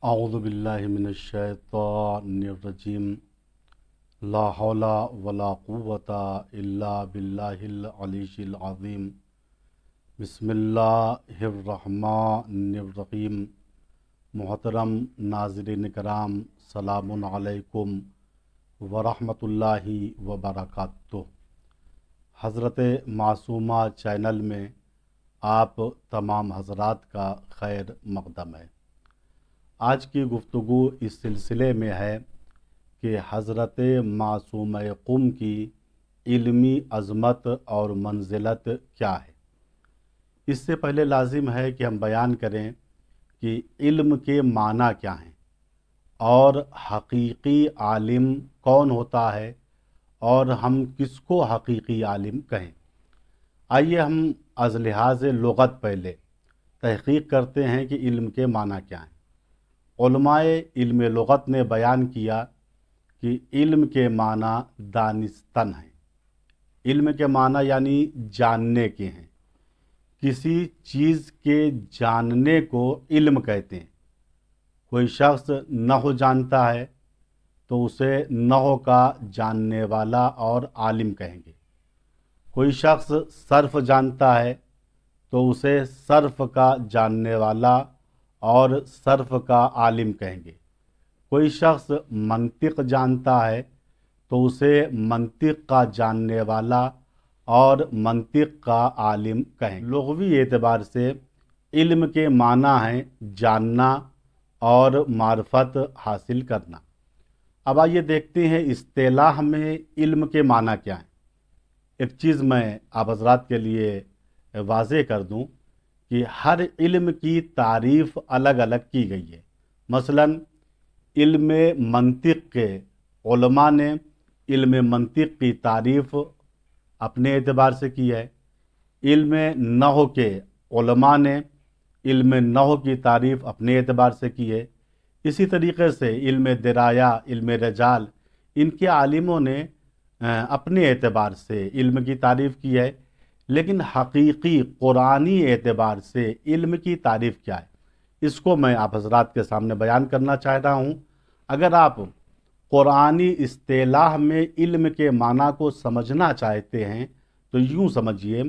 اعوذ باللہ من الشیطان الرجیم لا حول ولا قوۃ الا باللہ العلی العظیم بسم اللہ الرحمن الرحیم۔ محترم ناظرین کرام، سلام علیکم ورحمۃ اللہ وبرکاتہ۔ حضرت معصومہ چینل میں آپ تمام حضرات کا خیر مقدم ہے۔ آج کی گفتگو اس سلسلے میں ہے کہ حضرت معصومہ قم کی علمی عظمت اور منزلت کیا ہے۔ اس سے پہلے لازم ہے کہ ہم بیان کریں کہ علم کے معنی کیا ہیں اور حقیقی عالم کون ہوتا ہے اور ہم کس کو حقیقی عالم کہیں۔ آئیے ہم از لحاظ لغت پہلے تحقیق کرتے ہیں کہ علم کے معنی کیا ہیں۔ علماء علم لغت نے بیان کیا کہ علم کے معنی دانستن ہیں۔ علم کے معنی یعنی جاننے کے ہیں۔ کسی چیز کے جاننے کو علم کہتے ہیں۔ کوئی شخص نحو جانتا ہے تو اسے نحو کا جاننے والا اور عالم کہیں گے۔ کوئی شخص صرف جانتا ہے تو اسے صرف کا جاننے والا اور صرف کا عالم کہیں گے۔ کوئی شخص منطق جانتا ہے تو اسے منطق کا جاننے والا اور منطق کا عالم کہیں گے۔ لغوی اعتبار سے علم کے معنی ہیں جاننا اور معرفت حاصل کرنا۔ اب آئیے دیکھتے ہیں اصطلاح میں علم کے معنی کیا ہیں۔ ایک چیز میں آپ حضرات کے لیے واضح کر دوں کہ ہر علم کی تعریف الگ الگ کی گئی ہے۔ مثلا علم منطق کے علماء نے علم منطق کی تعریف اپنے اعتبار سے کی ہے۔ علم نحو کے علماء نے علم نحو کی تعریف اپنے اعتبار سے کی ہے۔ اسی طریقے سے علم درایا، علم رجال، ان کے عالموں نے اپنے اعتبار سے علم کی تعریف کی ہے۔ لیکن حقیقی قرآنی اعتبار سے علم کی تعریف کیا ہے، اس کو میں آپ حضرات کے سامنے بیان کرنا چاہتا ہوں۔ اگر آپ قرآنی اصطلاح میں علم کے معنی کو سمجھنا چاہتے ہیں تو یوں سمجھیے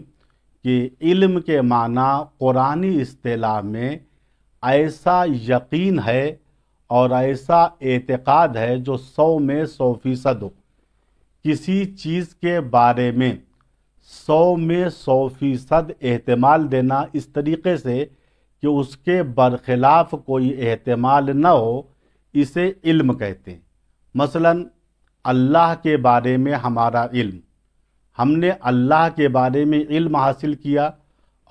کہ علم کے معنی قرآنی اصطلاح میں ایسا یقین ہے اور ایسا اعتقاد ہے جو 100 میں 100% ہو۔ کسی چیز کے بارے میں 100 میں 100% احتمال دینا اس طریقے سے کہ اس کے برخلاف کوئی احتمال نہ ہو، اسے علم کہتے ہیں۔ مثلا اللہ کے بارے میں ہمارا علم، ہم نے اللہ کے بارے میں علم حاصل کیا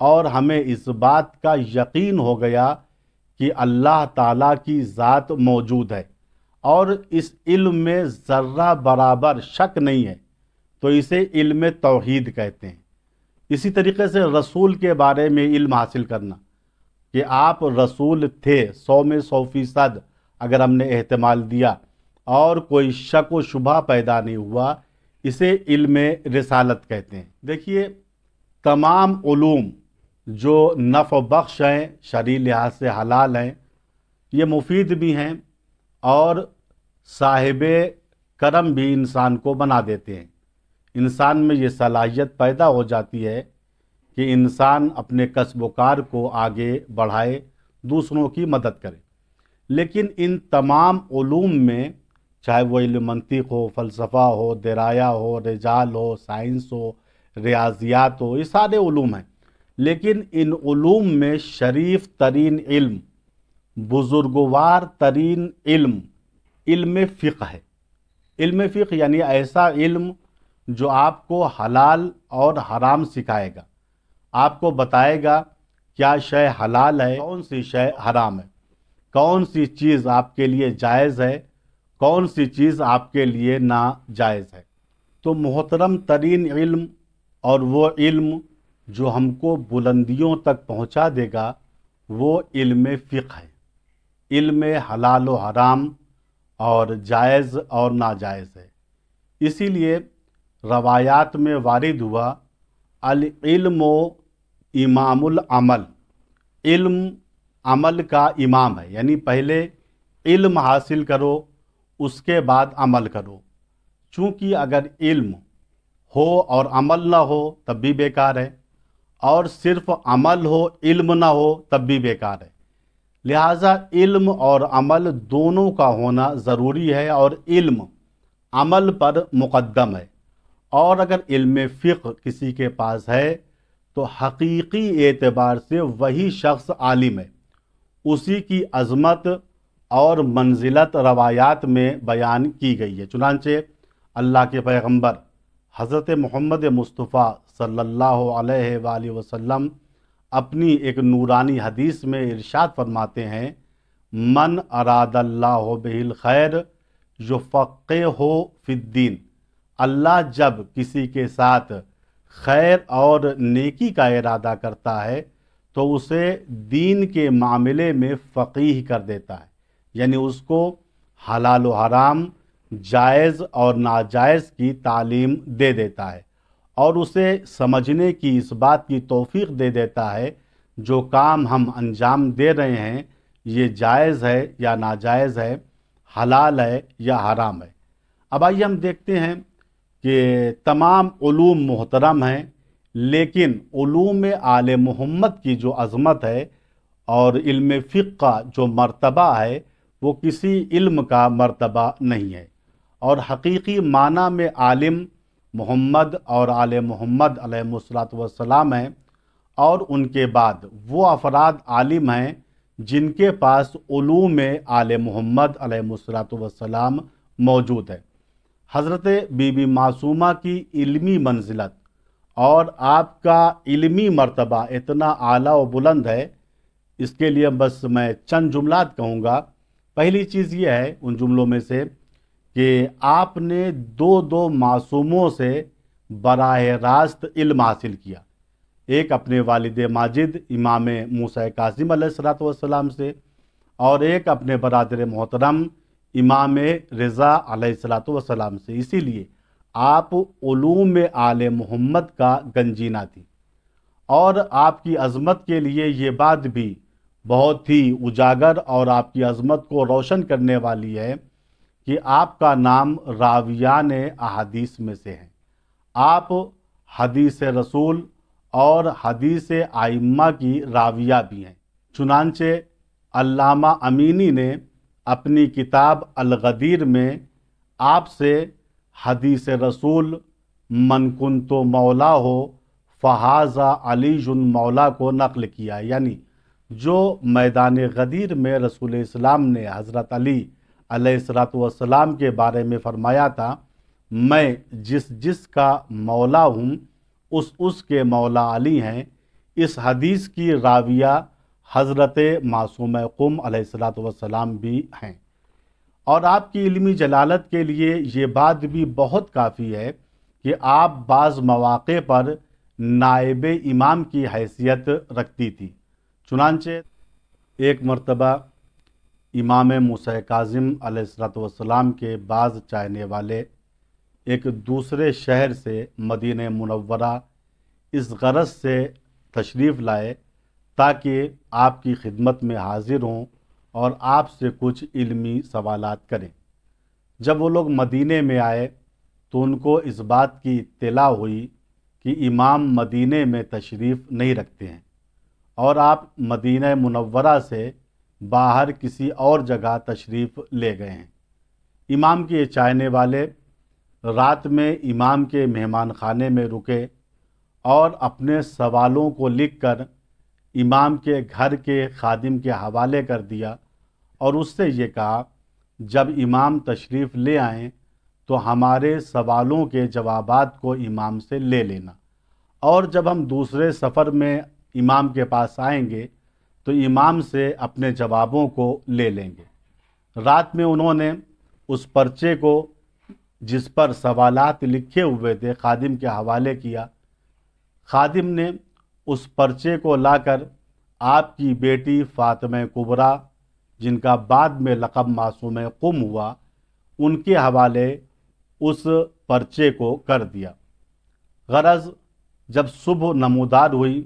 اور ہمیں اس بات کا یقین ہو گیا کہ اللہ تعالیٰ کی ذات موجود ہے اور اس علم میں ذرہ برابر شک نہیں ہے، تو اسے علم توحید کہتے ہیں۔ اسی طریقے سے رسول کے بارے میں علم حاصل کرنا کہ آپ رسول تھے، 100 میں 100% اگر ہم نے احتمال دیا اور کوئی شک و شبہ پیدا نہیں ہوا، اسے علم رسالت کہتے ہیں۔ دیکھیے، تمام علوم جو نفع بخش ہیں، شرعی لحاظ سے حلال ہیں، یہ مفید بھی ہیں اور صاحب کرم بھی انسان کو بنا دیتے ہیں۔ انسان میں یہ صلاحیت پیدا ہو جاتی ہے کہ انسان اپنے کسب و کار کو آگے بڑھائے، دوسروں کی مدد کرے۔ لیکن ان تمام علوم میں، چاہے وہ علم منطق ہو، فلسفہ ہو، درایا ہو، رجال ہو، سائنس ہو، ریاضیات ہو، یہ سارے علوم ہیں، لیکن ان علوم میں شریف ترین علم، بزرگوار ترین علم، علم فقہ ہے۔ علم فقہ یعنی ایسا علم جو آپ کو حلال اور حرام سکھائے گا، آپ کو بتائے گا کیا شے حلال ہے، کون سی شے حرام ہے، کون سی چیز آپ کے لیے جائز ہے، کون سی چیز آپ کے لیے ناجائز ہے۔ تو محترم ترین علم اور وہ علم جو ہم کو بلندیوں تک پہنچا دے گا، وہ علم فقہ ہے۔ علم حلال و حرام اور جائز اور ناجائز ہے۔ اسی لیے روایات میں وارد ہوا العلم امام العمل، علم عمل کا امام ہے، یعنی پہلے علم حاصل کرو، اس کے بعد عمل کرو، چونکہ اگر علم ہو اور عمل نہ ہو تب بھی بیکار ہے، اور صرف عمل ہو علم نہ ہو تب بھی بیکار ہے۔ لہٰذا علم اور عمل دونوں کا ہونا ضروری ہے، اور علم عمل پر مقدم ہے۔ اور اگر علم فقہ کسی کے پاس ہے تو حقیقی اعتبار سے وہی شخص عالم ہے، اسی کی عظمت اور منزلت روایات میں بیان کی گئی ہے۔ چنانچہ اللہ کے پیغمبر حضرت محمد مصطفیٰ صلی اللہ علیہ وآلہ وسلم اپنی ایک نورانی حدیث میں ارشاد فرماتے ہیں، من اراد اللہ بہ الخیر یفقہہ فی الدین۔ اللہ جب کسی کے ساتھ خیر اور نیکی کا ارادہ کرتا ہے تو اسے دین کے معاملے میں فقیہ کر دیتا ہے، یعنی اس کو حلال و حرام، جائز اور ناجائز کی تعلیم دے دیتا ہے، اور اسے سمجھنے کی اس بات کی توفیق دے دیتا ہے جو کام ہم انجام دے رہے ہیں یہ جائز ہے یا ناجائز ہے، حلال ہے یا حرام ہے۔ اب آئیے ہم دیکھتے ہیں کہ تمام علوم محترم ہیں، لیکن علوم آل محمد کی جو عظمت ہے اور علم فقہ کا جو مرتبہ ہے وہ کسی علم کا مرتبہ نہیں ہے، اور حقیقی معنی میں عالم محمد اور آل محمد علیہ الصلوۃ والسلام ہیں، اور ان کے بعد وہ افراد عالم ہیں جن کے پاس علوم آل محمد علیہ الصلوۃ والسلام موجود ہے۔ حضرت بی بی معصومہ کی علمی منزلت اور آپ کا علمی مرتبہ اتنا اعلیٰ و بلند ہے، اس کے لیے بس میں چند جملات کہوں گا۔ پہلی چیز یہ ہے ان جملوں میں سے کہ آپ نے دو معصوموں سے براہ راست علم حاصل کیا، ایک اپنے والد ماجد امام موسیٰ کاظم علیہ السلام سے، اور ایک اپنے برادر محترم امام رضا علیہ السلام سے۔ اسی لیے آپ علوم آل محمد کا گنجینہ تھی، اور آپ کی عظمت کے لیے یہ بات بھی بہت ہی اجاگر اور آپ کی عظمت کو روشن کرنے والی ہے کہ آپ کا نام راویان احادیث میں سے ہے۔ آپ حدیث رسول اور حدیث ائمہ کی راویہ بھی ہیں۔ چنانچہ علامہ امینی نے اپنی کتاب الغدیر میں آپ سے حدیث رسول من کنت مولا ہو فہذا علی مولا کو نقل کیا ہے، یعنی جو میدان غدیر میں رسول اسلام نے حضرت علی علیہ السلام کے بارے میں فرمایا تھا، میں جس کا مولا ہوں اس کے مولا علی ہیں، اس حدیث کی راویہ حضرت معصومہ قم علیہ السلام بھی ہیں۔ اور آپ کی علمی جلالت کے لیے یہ بات بھی بہت کافی ہے کہ آپ بعض مواقع پر نائب امام کی حیثیت رکھتی تھی۔ چنانچہ ایک مرتبہ امام موسیٰ کاظم علیہ السلام کے بعض چاہنے والے ایک دوسرے شہر سے مدینہ منورہ اس غرض سے تشریف لائے تاکہ آپ کی خدمت میں حاضر ہوں اور آپ سے کچھ علمی سوالات کریں۔ جب وہ لوگ مدینے میں آئے تو ان کو اس بات کی اطلاع ہوئی کہ امام مدینے میں تشریف نہیں رکھتے ہیں، اور آپ مدینہ منورہ سے باہر کسی اور جگہ تشریف لے گئے ہیں۔ امام کے چاہنے والے رات میں امام کے مہمان خانے میں رکے اور اپنے سوالوں کو لکھ کر امام کے گھر کے خادم کے حوالے کر دیا، اور اس سے یہ کہا جب امام تشریف لے آئیں تو ہمارے سوالوں کے جوابات کو امام سے لے لینا، اور جب ہم دوسرے سفر میں امام کے پاس آئیں گے تو امام سے اپنے جوابوں کو لے لیں گے۔ رات میں انہوں نے اس پرچے کو جس پر سوالات لکھے ہوئے تھے خادم کے حوالے کیا۔ خادم نے اس پرچے کو لا کر آپ کی بیٹی فاطمہ کبریٰ، جن کا بعد میں لقب معصومہ قم ہوا، ان کے حوالے اس پرچے کو کر دیا۔ غرض جب صبح نمودار ہوئی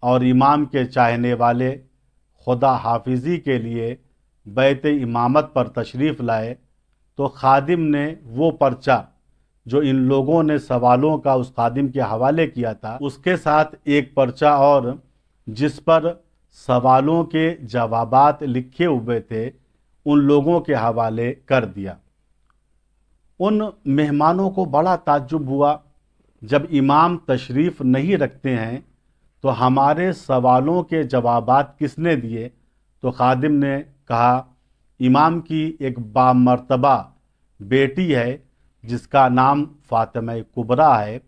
اور امام کے چاہنے والے خدا حافظی کے لیے بیت امامت پر تشریف لائے تو خادم نے وہ پرچہ جو ان لوگوں نے سوالوں کا اس خادم کے حوالے کیا تھا، اس کے ساتھ ایک پرچہ اور جس پر سوالوں کے جوابات لکھے ہوئے تھے ان لوگوں کے حوالے کر دیا۔ ان مہمانوں کو بڑا تعجب ہوا، جب امام تشریف نہیں رکھتے ہیں تو ہمارے سوالوں کے جوابات کس نے دیے؟ تو خادم نے کہا امام کی ایک بامرتبہ بیٹی ہے جس کا نام فاطمہ کبریٰ ہے،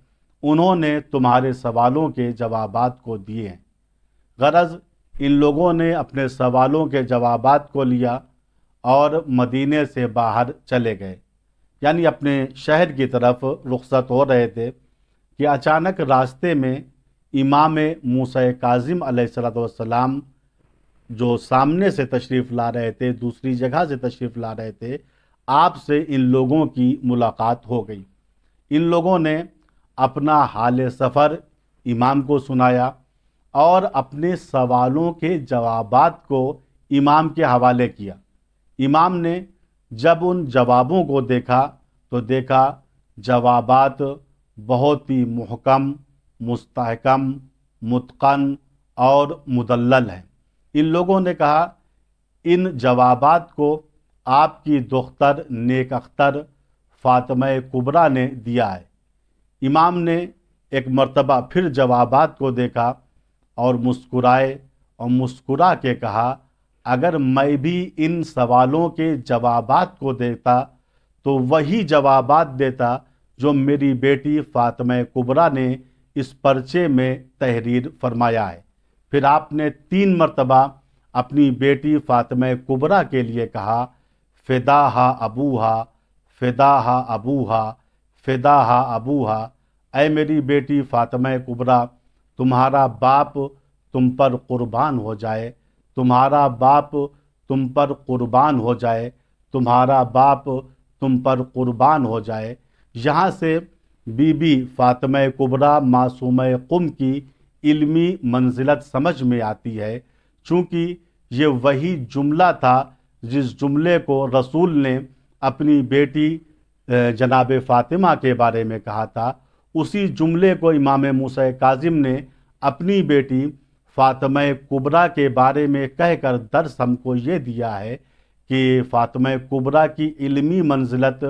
انہوں نے تمہارے سوالوں کے جوابات کو دیے ہیں۔ غرض ان لوگوں نے اپنے سوالوں کے جوابات کو لیا اور مدینے سے باہر چلے گئے، یعنی اپنے شہر کی طرف رخصت ہو رہے تھے کہ اچانک راستے میں امام موسیٰ کاظم علیہ السلام جو سامنے سے تشریف لا رہے تھے، دوسری جگہ سے تشریف لا رہے تھے، آپ سے ان لوگوں کی ملاقات ہو گئی۔ ان لوگوں نے اپنا حال سفر امام کو سنایا اور اپنے سوالوں کے جوابات کو امام کے حوالے کیا۔ امام نے جب ان جوابوں کو دیکھا تو دیکھا جوابات بہت ہی محکم، مستحکم، متقن اور مدلل ہیں۔ ان لوگوں نے کہا ان جوابات کو آپ کی دختر نیک اختر فاطمہ کبریٰ نے دیا ہے۔ امام نے ایک مرتبہ پھر جوابات کو دیکھا اور مسکرائے اور مسکرا کے کہا اگر میں بھی ان سوالوں کے جوابات کو دیتا تو وہی جوابات دیتا جو میری بیٹی فاطمہ کبریٰ نے اس پرچے میں تحریر فرمایا ہے۔ پھر آپ نے 3 مرتبہ اپنی بیٹی فاطمہ کبریٰ کے لیے کہا فداہا ابوہا، فداہا ابوہا، فداہا ابوہا، اے میری بیٹی فاطمہ کبریٰ تمہارا باپ تم پر قربان ہو جائے، تمہارا باپ تم پر قربان ہو جائے، تمہارا باپ تم پر قربان ہو جائے۔ یہاں سے بی بی فاطمہ کبریٰ معصومہ قم کی علمی منزلت سمجھ میں آتی ہے، چونکہ یہ وہی جملہ تھا جس جملے کو رسول نے اپنی بیٹی جناب فاطمہ کے بارے میں کہا تھا، اسی جملے کو امام موسیٰ کاظم نے اپنی بیٹی فاطمہ کبریٰ کے بارے میں کہہ کر درس ہم کو یہ دیا ہے کہ فاطمہ کبریٰ کی علمی منزلت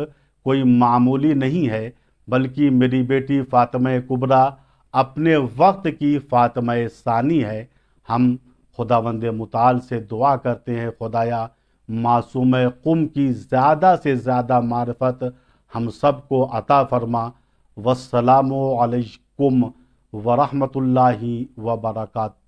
کوئی معمولی نہیں ہے، بلکہ میری بیٹی فاطمہ کبریٰ اپنے وقت کی فاطمہ ثانی ہے۔ ہم خداوند متعال سے دعا کرتے ہیں خدایا معصومہ قم کی زیادہ سے زیادہ معرفت ہم سب کو عطا فرما۔ والسلام علیکم ورحمۃ اللہ وبرکاتہ۔